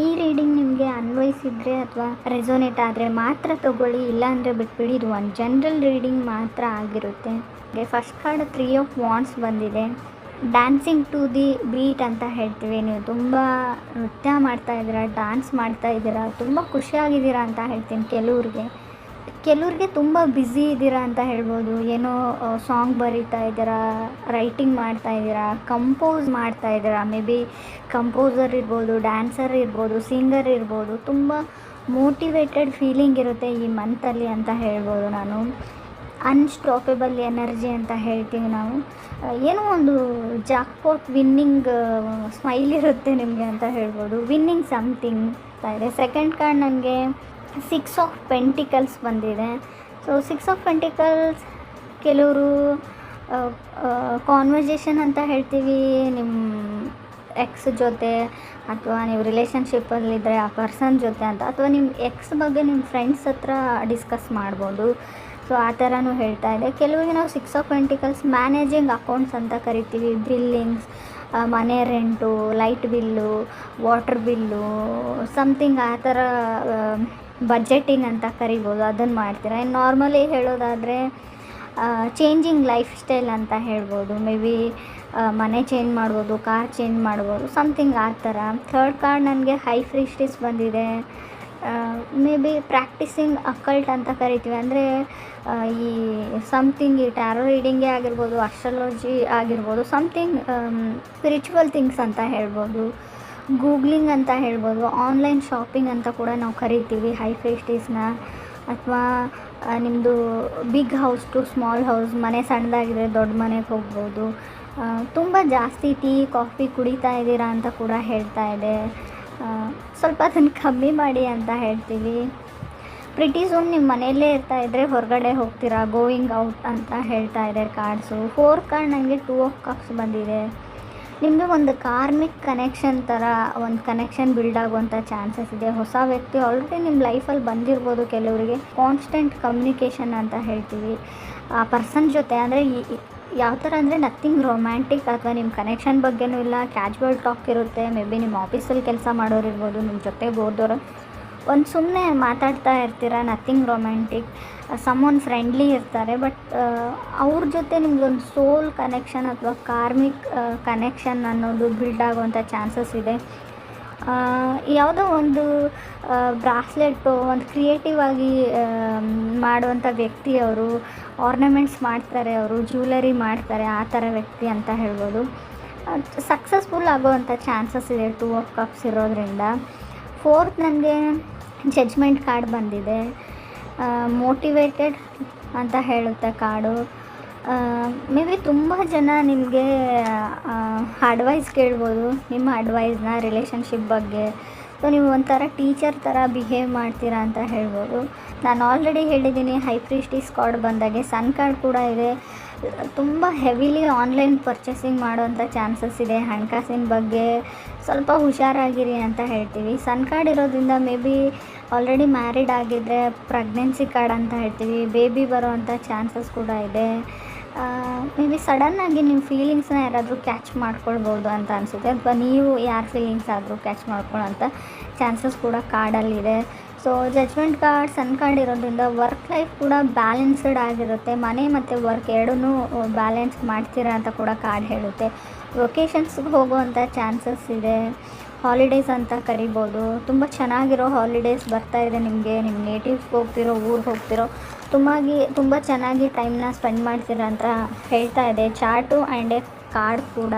ಈ ರೀಡಿಂಗ್ ನಿಮಗೆ ಅನ್ವಯಿಸಿದರೆ ಅಥವಾ ರೆಸೊನೇಟ್ ಆದರೆ ಮಾತ್ರ ತೊಗೊಳ್ಳಿ, ಇಲ್ಲಾಂದರೆ ಬಿಟ್ಬಿಡಿ. ಇದು ಒಂದು ಜನರಲ್ ರೀಡಿಂಗ್ ಮಾತ್ರ ಆಗಿರುತ್ತೆ. ಫಸ್ಟ್ ಕಾರ್ಡ್ 3 ಆಫ್ ವಾಂಡ್ಸ್ ಬಂದಿದೆ. ಡ್ಯಾನ್ಸಿಂಗ್ ಟು ದಿ ಬೀಟ್ ಅಂತ ಹೇಳ್ತೀವಿ. ನೀವು ತುಂಬ ನೃತ್ಯ ಮಾಡ್ತಾಯಿದ್ದೀರಾ, ಡ್ಯಾನ್ಸ್ ಮಾಡ್ತಾಯಿದ್ದೀರಾ, ತುಂಬ ಖುಷಿಯಾಗಿದ್ದೀರಾ ಅಂತ ಹೇಳ್ತೀನಿ. ಕೆಲವ್ರಿಗೆ ತುಂಬ ಬ್ಯುಸಿ ಇದ್ದೀರಾ ಅಂತ ಹೇಳ್ಬೋದು. ಏನೋ ಸಾಂಗ್ ಬರೀತಾ ಇದ್ದೀರಾ, ರೈಟಿಂಗ್ ಮಾಡ್ತಾಯಿದ್ದೀರಾ, ಕಂಪೋಸ್ ಮಾಡ್ತಾಯಿದ್ದೀರಾ. ಮೇ ಬಿ ಕಂಪೋಸರ್ ಇರ್ಬೋದು, ಡ್ಯಾನ್ಸರ್ ಇರ್ಬೋದು, ಸಿಂಗರ್ ಇರ್ಬೋದು. ತುಂಬ ಮೋಟಿವೇಟೆಡ್ ಫೀಲಿಂಗ್ ಇರುತ್ತೆ ಈ ಮಂತಲ್ಲಿ ಅಂತ ಹೇಳ್ಬೋದು ನಾನು. ಅನ್ಸ್ಟಾಪೇಬಲ್ ಎನರ್ಜಿ ಅಂತ ಹೇಳ್ತೀವಿ ನಾವು. ಏನೋ ಒಂದು ಜಾಕ್ಪಾಟ್ ವಿನ್ನಿಂಗ್ ಸ್ಮೈಲ್ ಇರುತ್ತೆ ನಿಮಗೆ ಅಂತ ಹೇಳ್ಬೋದು. ವಿನ್ನಿಂಗ್ ಸಮಥಿಂಗ್ ಇದೆ. ಸೆಕೆಂಡ್ ಕಾರ್ಡ್ ನನಗೆ 6 ಆಫ್ ಪೆಂಟಿಕಲ್ಸ್ ಬಂದಿದೆ. ಸೊ 6 ಆಫ್ ಪೆಂಟಿಕಲ್ಸ್ ಕೆಲವರು ಕಾನ್ವರ್ಜೇಷನ್ ಅಂತ ಹೇಳ್ತೀವಿ ನಿಮ್ಮ ಎಕ್ಸ್ ಜೊತೆ, ಅಥವಾ ನೀವು ರಿಲೇಷನ್ಶಿಪ್ಪಲ್ಲಿದ್ದರೆ ಆ ಪರ್ಸನ್ ಜೊತೆ ಅಂತ, ಅಥವಾ ನಿಮ್ಮ ಎಕ್ಸ್ ಬಗ್ಗೆ ನಿಮ್ಮ ಫ್ರೆಂಡ್ಸ್ ಹತ್ರ ಡಿಸ್ಕಸ್ ಮಾಡ್ಬೋದು. ಸೊ ಆ ಥರನೂ ಹೇಳ್ತಾ ಇದೆ. ಕೆಲವರಿಗೆ ನಾವು 6 ಆಫ್ ಪೆಂಟಿಕಲ್ಸ್ ಮ್ಯಾನೇಜಿಂಗ್ ಅಕೌಂಟ್ಸ್ ಅಂತ ಕರಿತೀವಿ. ಬಿಲ್ಲಿಂಗ್ಸ್, ಮನೆ rent, light bill, water bill, something ಆ ಥರ ಬಜೆಟಿಂಗ್ ಅಂತ ಕರಿಬೋದು. ಅದನ್ನು ಮಾಡ್ತೀರಾ. ಇನ್ನು ನಾರ್ಮಲಿ ಹೇಳೋದಾದರೆ ಚೇಂಜಿಂಗ್ ಲೈಫ್ ಸ್ಟೈಲ್ ಅಂತ ಹೇಳ್ಬೋದು. ಮೇ ಬಿ ಮನೆ ಚೇಂಜ್ ಮಾಡ್ಬೋದು, ಕಾರ್ ಚೇಂಜ್ ಮಾಡ್ಬೋದು, ಸಮಥಿಂಗ್ ಆ ಥರ. ಥರ್ಡ್ ಕಾರ್ಡ್ ನನಗೆ ಹೈ ಪ್ರೀಸ್ಟೆಸ್ ಬಂದಿದೆ. ಮೇ ಬಿ ಪ್ರಾಕ್ಟೀಸಿಂಗ್ ಅಕಲ್ಟ್ ಅಂತ ಕರಿತೀವಿ. ಅಂದರೆ ಈ ಸಮಥಿಂಗ್ ಈ ಟ್ಯಾರೋ ರೀಡಿಂಗೇ ಆಗಿರ್ಬೋದು, ಅಸ್ಟ್ರಾಲಜಿ ಆಗಿರ್ಬೋದು, ಸಮಥಿಂಗ್ ಸ್ಪಿರಿಚುವಲ್ ಥಿಂಗ್ಸ್ ಅಂತ ಹೇಳ್ಬೋದು. ಗೂಗ್ಲಿಂಗ್ ಅಂತ ಹೇಳ್ಬೋದು. ಆನ್ಲೈನ್ ಶಾಪಿಂಗ್ ಅಂತ ಕೂಡ ನಾವು ಕರಿತೀವಿ ಹೈ ಪ್ರೀಸ್ಟೆಸ್ನ. ಅಥವಾ ನಿಮ್ಮದು big house to small house, ಮನೆ ಸಣ್ಣದಾಗಿದ್ರೆ ದೊಡ್ಡ ಮನೆಗೆ ಹೋಗ್ಬೋದು. ತುಂಬ ಜಾಸ್ತಿ ಟೀ ಕಾಫಿ ಕುಡಿತಾ ಇದ್ದೀರಾ ಅಂತ ಕೂಡ ಹೇಳ್ತಾ ಇದೆ. ಸ್ವಲ್ಪ ಅದನ್ನು ಕಮ್ಮಿ ಮಾಡಿ ಅಂತ ಹೇಳ್ತೀವಿ. ಪ್ರಿಟಿ ಸೂನ್ ನಿಮ್ಮ ಮನೆಯಲ್ಲೇ ಇರ್ತಾಯಿದ್ರೆ ಹೊರಗಡೆ ಹೋಗ್ತೀರಾ, ಗೋಯಿಂಗ್ ಔಟ್ ಅಂತ ಹೇಳ್ತಾ ಇದೆ ಕಾರ್ಡ್ಸು. 4 ಕಾರ್ಡ್ ನನಗೆ 2 ಆಫ್ ಕಪ್ಸ್ ಬಂದಿದೆ. ನಿಮ್ಮದು ಒಂದು ಕಾರ್ಮಿಕ್ ಕನೆಕ್ಷನ್ ಥರ ಒಂದು ಕನೆಕ್ಷನ್ ಬಿಲ್ಡ್ ಆಗುವಂಥ ಚಾನ್ಸಸ್ ಇದೆ. ಹೊಸ ವ್ಯಕ್ತಿ ಆಲ್ರೆಡಿ ನಿಮ್ಮ ಲೈಫಲ್ಲಿ ಬಂದಿರ್ಬೋದು. ಕೆಲವರಿಗೆ ಕಾನ್ಸ್ಟೆಂಟ್ ಕಮ್ಯುನಿಕೇಷನ್ ಅಂತ ಹೇಳ್ತೀವಿ ಆ ಪರ್ಸನ್ ಜೊತೆ. ಅಂದರೆ ಯಾವ ಥರ ಅಂದರೆ ನಥಿಂಗ್ ರೊಮ್ಯಾಂಟಿಕ್ ಅಥವಾ ನಿಮ್ಮ ಕನೆಕ್ಷನ್ ಬಗ್ಗೆನೂ ಇಲ್ಲ, ಕ್ಯಾಜುವಲ್ ಟಾಕ್ ಇರುತ್ತೆ. ಮೇ ಬಿ ನಿಮ್ಮ ಆಫೀಸಲ್ಲಿ ಕೆಲಸ ಮಾಡೋರು ಇರ್ಬೋದು, ನಿಮ್ಮ ಜೊತೆಗೆ ಓದೋರು, ಒಂದು ಸುಮ್ಮನೆ ಮಾತಾಡ್ತಾ ಇರ್ತೀರ, ನಥಿಂಗ್ ರೊಮ್ಯಾಂಟಿಕ್. ಸಮ್ವನ್ ಫ್ರೆಂಡ್ಲಿ ಇರ್ತಾರೆ, ಬಟ್ ಅವ್ರ ಜೊತೆ ನಿಮ್ಗೊಂದು ಸೋಲ್ ಕನೆಕ್ಷನ್ ಅಥವಾ ಕಾರ್ಮಿಕ್ ಕನೆಕ್ಷನ್ ಅನ್ನೋದು ಬಿಲ್ಡ್ ಆಗುವಂಥ ಚಾನ್ಸಸ್ ಇದೆ. ಯಾವುದೋ ಒಂದು ಬ್ರಾಸ್ಲೆಟು ಒಂದು ಕ್ರಿಯೇಟಿವ್ ಆಗಿ ಮಾಡುವಂಥ ವ್ಯಕ್ತಿ ಅವರು. ಆರ್ನಮೆಂಟ್ಸ್ ಮಾಡ್ತಾರೆ, ಅವರು ಜ್ಯುವೆಲರಿ ಮಾಡ್ತಾರೆ, ಆ ಥರ ವ್ಯಕ್ತಿ ಅಂತ ಹೇಳ್ಬೋದು. ಸಕ್ಸಸ್ಫುಲ್ ಆಗುವಂಥ ಚಾನ್ಸಸ್ ಇದೆ 2 ಆಫ್ ಕಪ್ಸ್ ಇರೋದ್ರಿಂದ. 4th ನನಗೆ ಜಡ್ಜ್ಮೆಂಟ್ ಕಾರ್ಡ್ ಬಂದಿದೆ. ಮೋಟಿವೇಟೆಡ್ ಅಂತ ಹೇಳುತ್ತೆ ಕಾರ್ಡು. ಮೇ ಬಿ ತುಂಬ ಜನ ನಿಮಗೆ ಅಡ್ವೈಸ್ ಕೇಳ್ಬೋದು, ನಿಮ್ಮ ಅಡ್ವೈಸ್ನ ರಿಲೇಷನ್ಶಿಪ್ ಬಗ್ಗೆ. ಸೊ ನೀವು ಒಂಥರ ಟೀಚರ್ ಥರ ಬಿಹೇವ್ ಮಾಡ್ತೀರಾ ಅಂತ ಹೇಳ್ಬೋದು. ನಾನು ಆಲ್ರೆಡಿ ಹೇಳಿದ್ದೀನಿ ಹೈ ಪ್ರೀಸ್ಟೆಸ್ ಕಾರ್ಡ್ ಬಂದಾಗೆ ಸನ್ ಕಾರ್ಡ್ ಕೂಡ ಇದೆ. ತುಂಬ ಹೆವಿಲಿ ಆನ್ಲೈನ್ ಪರ್ಚೇಸಿಂಗ್ ಮಾಡೋವಂಥ ಚಾನ್ಸಸ್ ಇದೆ. ಹಣಕಾಸಿನ ಬಗ್ಗೆ ಸ್ವಲ್ಪ ಹುಷಾರಾಗಿರಿ ಅಂತ ಹೇಳ್ತೀವಿ. ಸನ್ ಕಾರ್ಡ್ ಇರೋದ್ರಿಂದ ಮೇ ಬಿ ಆಲ್ರೆಡಿ ಮ್ಯಾರಿಡ್ ಆಗಿದ್ದರೆ ಪ್ರೆಗ್ನೆನ್ಸಿ ಕಾರ್ಡ್ ಅಂತ ಹೇಳ್ತೀವಿ. ಬೇಬಿ ಬರೋವಂಥ ಚಾನ್ಸಸ್ ಕೂಡ ಇದೆ. ಮೇ ಬಿ ಸಡನ್ನಾಗಿ ನಿಮ್ಮ ಫೀಲಿಂಗ್ಸ್ನ ಯಾರಾದರೂ ಕ್ಯಾಚ್ ಮಾಡ್ಕೊಳ್ಬೋದು ಅಂತ ಅನಿಸುತ್ತೆ, ಅಥವಾ ನೀವು ಯಾರ ಫೀಲಿಂಗ್ಸ್ ಆದರೂ ಕ್ಯಾಚ್ ಮಾಡ್ಕೊಳ್ಳೋಂಥ ಚಾನ್ಸಸ್ ಕೂಡ ಕಾರ್ಡಲ್ಲಿದೆ. So judgement card, sun card ಇರೋದ್ರಿಂದ ವರ್ಕ್ ಲೈಫ್ ಕೂಡ ಬ್ಯಾಲೆನ್ಸ್ಡ್ ಆಗಿರುತ್ತೆ. ಮನೆ ಮತ್ತು ವರ್ಕ್ ಎರಡೂ ಬ್ಯಾಲೆನ್ಸ್ ಮಾಡ್ತೀರಾ ಅಂತ ಕೂಡ ಕಾರ್ಡ್ ಹೇಳುತ್ತೆ. ಲೊಕೇಶನ್ಸ್ಗೆ ಹೋಗುವಂಥ ಚಾನ್ಸಸ್ ಇದೆ. ಹಾಲಿಡೇಸ್ ಅಂತ ಕರಿಬೋದು. ತುಂಬ ಚೆನ್ನಾಗಿರೋ ಹಾಲಿಡೇಸ್ ಬರ್ತಾಯಿದೆ ನಿಮಗೆ. ನಿಮ್ಮ ನೇಟಿವ್ಸ್ಗೆ ಹೋಗ್ತಿರೋ, ಊರಿಗೆ ಹೋಗ್ತಿರೋ, ತುಂಬ ಚೆನ್ನಾಗಿ ಟೈಮ್ನ ಸ್ಪೆಂಡ್ ಮಾಡ್ತೀರಾ ಅಂತ ಹೇಳ್ತಾ ಇದೆ ಚಾರ್ಟು ಆ್ಯಂಡ್ ಎ ಕಾರ್ಡ್ ಕೂಡ.